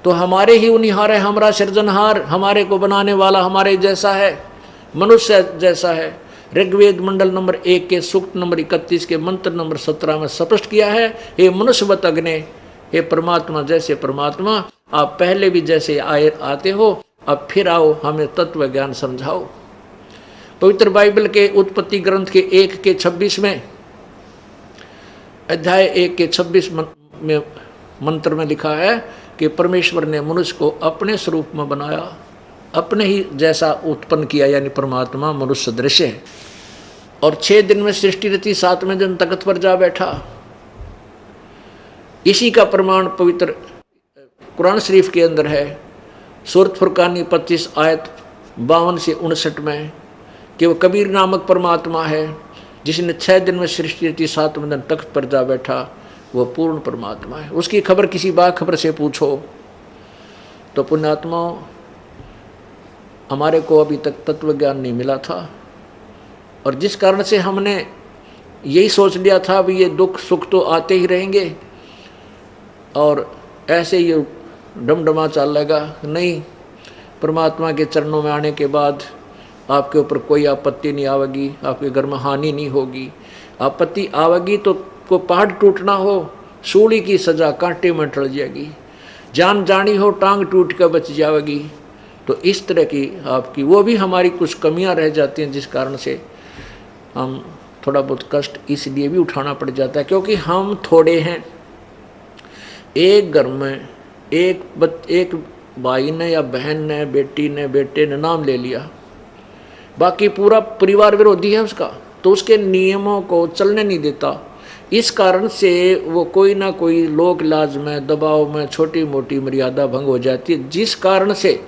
तो हमारे ही उनिहार है, हमारा सृजनहार, हमारे को बनाने वाला हमारे जैसा है, मनुष्य जैसा है। ऋग्वेद मंडल नंबर 1 के सूक्त नंबर 31 के मंत्र नंबर 17 में स्पष्ट किया है, हे मनुष्यवत अग्ने, हे परमात्मा जैसे परमात्मा, आप पहले भी जैसे आते हो, अब फिर आओ, हमें तत्व ज्ञान समझाओ। पवित्र बाइबल के उत्पत्ति ग्रंथ के 1 के 26 में, अध्याय 1 के 26 में मंत्र में लिखा है कि परमेश्वर ने मनुष्य को अपने स्वरूप में बनाया, अपने ही जैसा उत्पन्न किया, यानी परमात्मा मनुष्य दृश्य है। और 6 दिन में सृष्टि रची, 7वें दिन तख्त पर जा बैठा। इसी का प्रमाण पवित्र कुरान शरीफ के अंदर है, सूरत फुरकानी 25 आयत 52 से 59 में, कि वो कबीर नामक परमात्मा है जिसने 6 दिन में सृष्टि रची, 7वें दिन तख्त पर जा बैठा। वो पूर्ण परमात्मा है। उसकी खबर किसी बाखबर से पूछो तो पुण्यात्माओं, हमारे को अभी तक तत्व ज्ञान नहीं मिला था, और जिस कारण से हमने यही सोच लिया था भी ये दुख सुख तो आते ही रहेंगे और ऐसे ये डमडमा चलेगा। नहीं, परमात्मा के चरणों में आने के बाद आपके ऊपर कोई आपत्ति नहीं आवेगी, आपके घर में हानि नहीं होगी। आपत्ति आवेगी तो को पहाड़ टूटना हो, सूली की सजा कांटे में टल जाएगी, जान जानी हो टांग टूट कर बच जाएगी। तो इस तरह की आपकी वो भी हमारी कुछ कमियां रह जाती हैं, जिस कारण से हम थोड़ा बहुत कष्ट इसलिए भी उठाना पड़ जाता है क्योंकि हम थोड़े हैं। एक घर में एक भाई ने या बहन ने, बेटी ने, बेटे ने नाम ले लिया, बाकी पूरा परिवार विरोधी है उसका, तो उसके नियमों को चलने नहीं देता। इस कारण से वो कोई ना कोई लोक लाज में, दबाव में छोटी मोटी मर्यादा भंग हो जाती है, जिस कारण से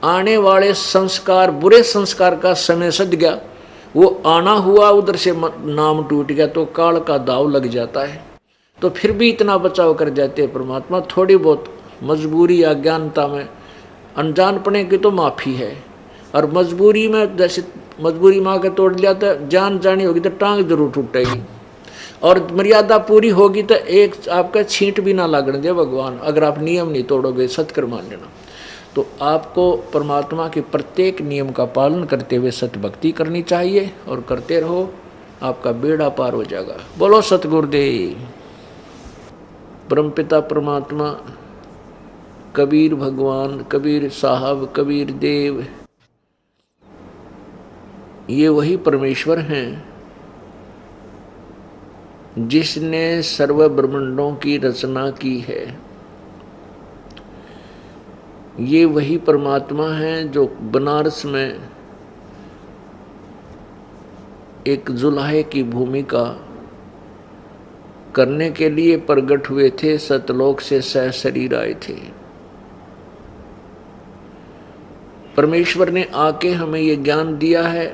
आने वाले संस्कार, बुरे संस्कार का समय सद गया। वो आना हुआ, उधर से नाम टूट गया तो काल का दाव लग जाता है। तो फिर भी इतना बचाव कर जाते हैं परमात्मा। थोड़ी बहुत मजबूरी, अज्ञानता में, अनजानपने की तो माफ़ी है, और मजबूरी में जैसे मजबूरी माँ के तोड़ लिया तो जान जानी होगी तो टांग जरूर टूटेगी, और मर्यादा पूरी होगी तो एक आपका छींट भी ना लागने दे भगवान, अगर आप नियम नहीं तोड़ोगे, सत्कर मान लेना। तो आपको परमात्मा के प्रत्येक नियम का पालन करते हुए सत्य भक्ति करनी चाहिए, और करते रहो, आपका बेड़ा पार हो जाएगा। बोलो सतगुरुदेव। परमपिता परमात्मा, कबीर भगवान, कबीर साहब, कबीर देव, ये वही परमेश्वर हैं जिसने सर्व ब्रह्मांडों की रचना की है। ये वही परमात्मा हैं जो बनारस में एक जुलाहे की भूमिका करने के लिए प्रकट हुए थे, सतलोक से सह शरीर आए थे। परमेश्वर ने आके हमें ये ज्ञान दिया है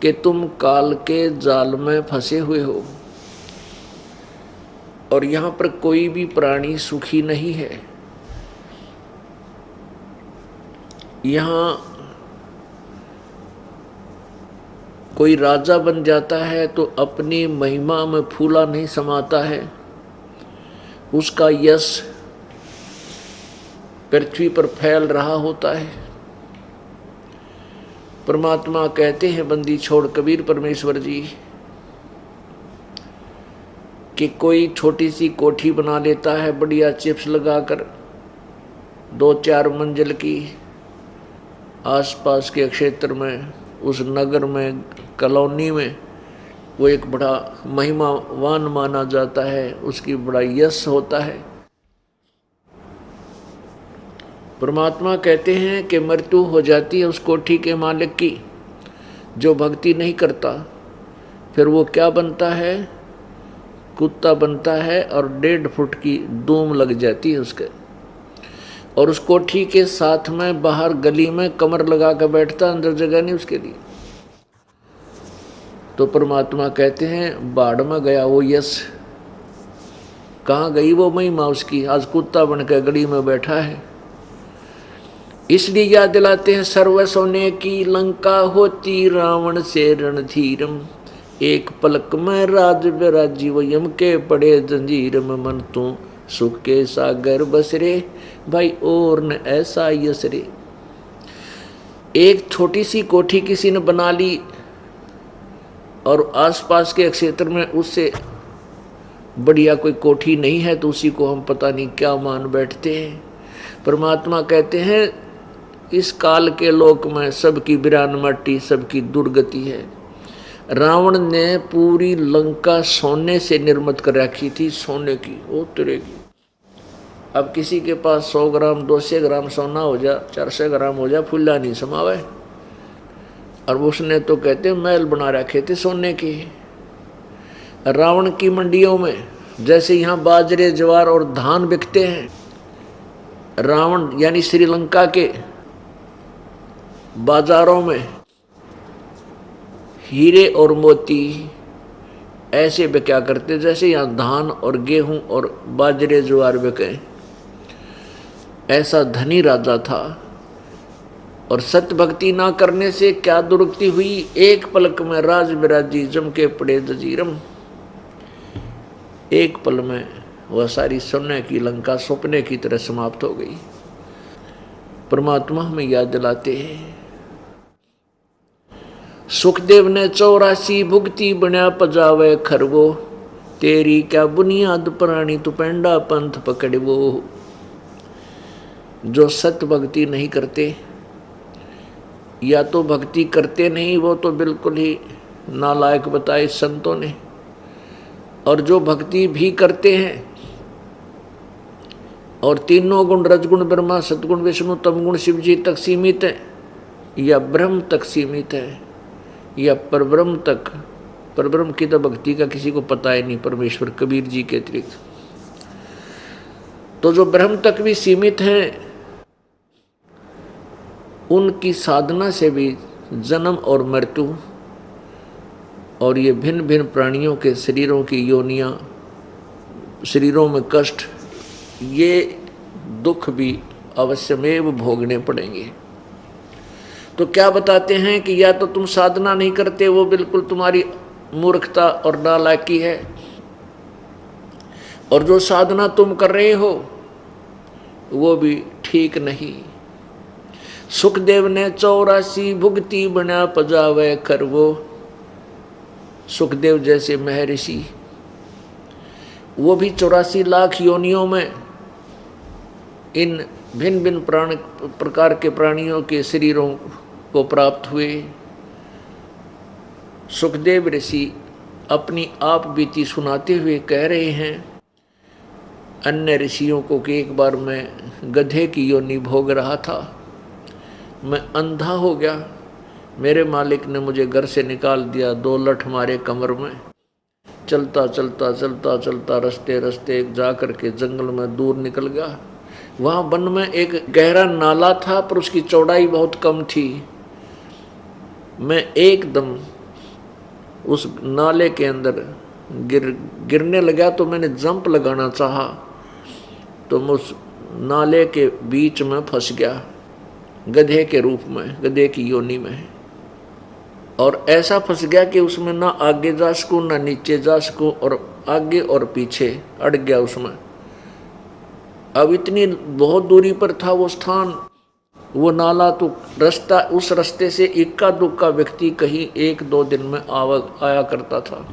कि तुम काल के जाल में फंसे हुए हो, और यहाँ पर कोई भी प्राणी सुखी नहीं है। यहाँ कोई राजा बन जाता है तो अपनी महिमा में फूला नहीं समाता है, उसका यश पृथ्वी पर फैल रहा होता है। परमात्मा कहते हैं, बंदी छोड़ कबीर परमेश्वर जी, कि कोई छोटी सी कोठी बना लेता है बढ़िया चिप्स लगाकर, 2-4 मंजिल की, आसपास के क्षेत्र में, उस नगर में, कॉलोनी में वो एक बड़ा महिमावान माना जाता है, उसकी बड़ा यश होता है। परमात्मा कहते हैं कि मृत्यु हो जाती है उस कोठी के मालिक की जो भक्ति नहीं करता, फिर वो क्या बनता है? कुत्ता बनता है, और 1.5 फुट की दूम लग जाती है उसके, और उस कोठी के साथ में बाहर गली में कमर लगा कर बैठता, अंदर जगह नहीं उसके लिए। तो परमात्मा कहते हैं, बाढ़ में गया वो यश, कहाँ गई वो महिमा उसकी? आज कुत्ता बनकर गली में बैठा है। इसलिए याद दिलाते हैं, सर्व सोने की लंका होती रावण से रणधीरम, एक पलक में राज विराजी वो यम के पड़े जंजीर में, मन तू सुख के सागर बसरे भाई और न ऐसा यसरे। एक छोटी सी कोठी किसी ने बना ली और आसपास के क्षेत्र में उससे बढ़िया कोई कोठी नहीं है तो उसी को हम पता नहीं क्या मान बैठते हैं। परमात्मा कहते हैं इस काल के लोक में सबकी बिरान माटी, सबकी दुर्गति है। रावण ने पूरी लंका सोने से निर्मित कर रखी थी, सोने की, वो तुरेगी। अब किसी के पास 100 ग्राम 200 ग्राम सोना हो जा, 400 ग्राम हो जा, फुल्ला नहीं समावे। और उसने तो कहते महल बना रखे थे सोने के। रावण की मंडियों में जैसे यहाँ बाजरे ज्वार और धान बिकते हैं, रावण यानी श्रीलंका के बाजारों में हीरे और मोती ऐसे बिका करते जैसे यहाँ धान और गेहूं और बाजरे ज्वार बिके। ऐसा धनी राजा था। और सत्य भक्ति ना करने से क्या दुर्गति हुई, एक पलक में राज विराजी जम के पड़े जजीरम। एक पल में वह सारी सोने की लंका सपने की तरह समाप्त हो गई। परमात्मा हमें याद दिलाते हैं, सुखदेव ने 84 भुगती बन्या पजावे खरवो, तेरी क्या बुनियाद प्राणी तू पेंडा पंथ पकड़वो। जो सत्य भक्ति नहीं करते या तो भक्ति करते नहीं, वो तो बिल्कुल ही नालायक बताए संतों ने। और जो भक्ति भी करते हैं और तीनों गुण रजगुण ब्रह्मा सतगुण विष्णु तमगुण शिव जी तक सीमित है या ब्रह्म तक सीमित है या परब्रह्म तक, परब्रह्म की तो भक्ति का किसी को पता ही नहीं परमेश्वर कबीर जी के अतिरिक्त। तो जो ब्रह्म तक भी सीमित हैं उनकी साधना से भी जन्म और मृत्यु और ये भिन्न भिन्न प्राणियों के शरीरों की योनियां, शरीरों में कष्ट, ये दुख भी अवश्यमेव भोगने पड़ेंगे। तो क्या बताते हैं कि या तो तुम साधना नहीं करते, वो बिल्कुल तुम्हारी मूर्खता और नालायकी है, और जो साधना तुम कर रहे हो वो भी ठीक नहीं। सुखदेव ने 84 भुगती बना पजावे खरवो। सुखदेव जैसे महर्षि वो भी 84 लाख योनियों में इन भिन्न भिन्न प्रकार के प्राणियों के शरीरों को प्राप्त हुए। सुखदेव ऋषि अपनी आप बीती सुनाते हुए कह रहे हैं अन्य ऋषियों को कि एक बार मैं गधे की योनि भोग रहा था, मैं अंधा हो गया, मेरे मालिक ने मुझे घर से निकाल दिया, 2 लठ मारे कमर में, चलता चलता चलता चलता रस्ते रस्ते जा करके जंगल में दूर निकल गया। वहाँ वन में एक गहरा नाला था पर उसकी चौड़ाई बहुत कम थी। मैं एकदम उस नाले के अंदर गिरने लगा तो मैंने जंप लगाना चाहा तो मैं उस नाले के बीच में फंस गया, गधे के रूप में, गधे की योनि में। और ऐसा फंस गया कि उसमें ना आगे जा सकूं ना नीचे जा सकूं, और आगे और पीछे अड़ गया उसमें। अब इतनी बहुत दूरी पर था वो स्थान, वो नाला, तो रास्ता, उस रास्ते से इक्का दुक्का व्यक्ति कहीं 1-2 दिन में आया करता था।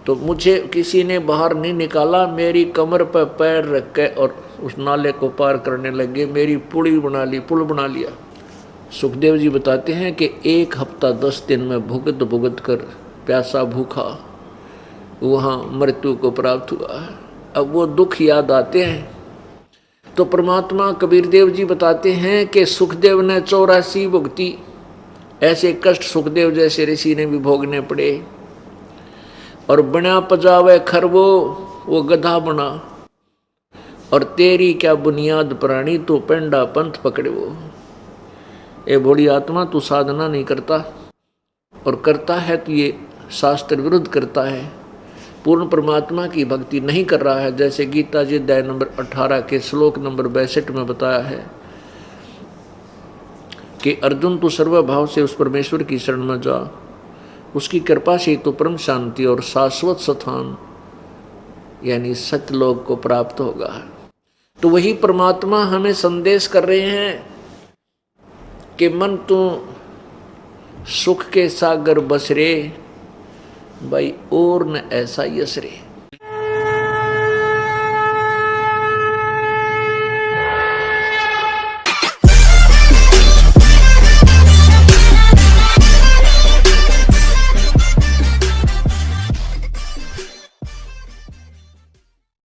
तो मुझे किसी ने बाहर नहीं निकाला, मेरी कमर पर पैर रख के और उस नाले को पार करने लगे, मेरी पुल बना लिया। सुखदेव जी बताते हैं कि 1 हफ्ता 10 दिन में भुगत कर प्यासा भूखा वहाँ मृत्यु को प्राप्त हुआ है। अब वो दुख याद आते हैं तो परमात्मा कबीर देव जी बताते हैं कि सुखदेव ने 84 भुगती, ऐसे कष्ट सुखदेव जैसे ऋषि ने भी भोगने पड़े। और बना पजावे खरवो, वो गधा बना, और तेरी क्या बुनियाद प्राणी तू पेंडा पंथ पकड़े। वो ए भोली आत्मा, तू साधना नहीं करता, और करता है तो ये शास्त्र विरुद्ध करता है, पूर्ण परमात्मा की भक्ति नहीं कर रहा है। जैसे गीता जी अध्याय नंबर 18 के श्लोक नंबर 62 में बताया है कि अर्जुन तू सर्वभाव से उस परमेश्वर की शरण में जा, उसकी कृपा से तो परम शांति और शाश्वत स्थान यानी सतलोक को प्राप्त होगा। तो वही परमात्मा हमें संदेश कर रहे हैं कि मन तू सुख के सागर बसरे, भाई और न ऐसा यस रे।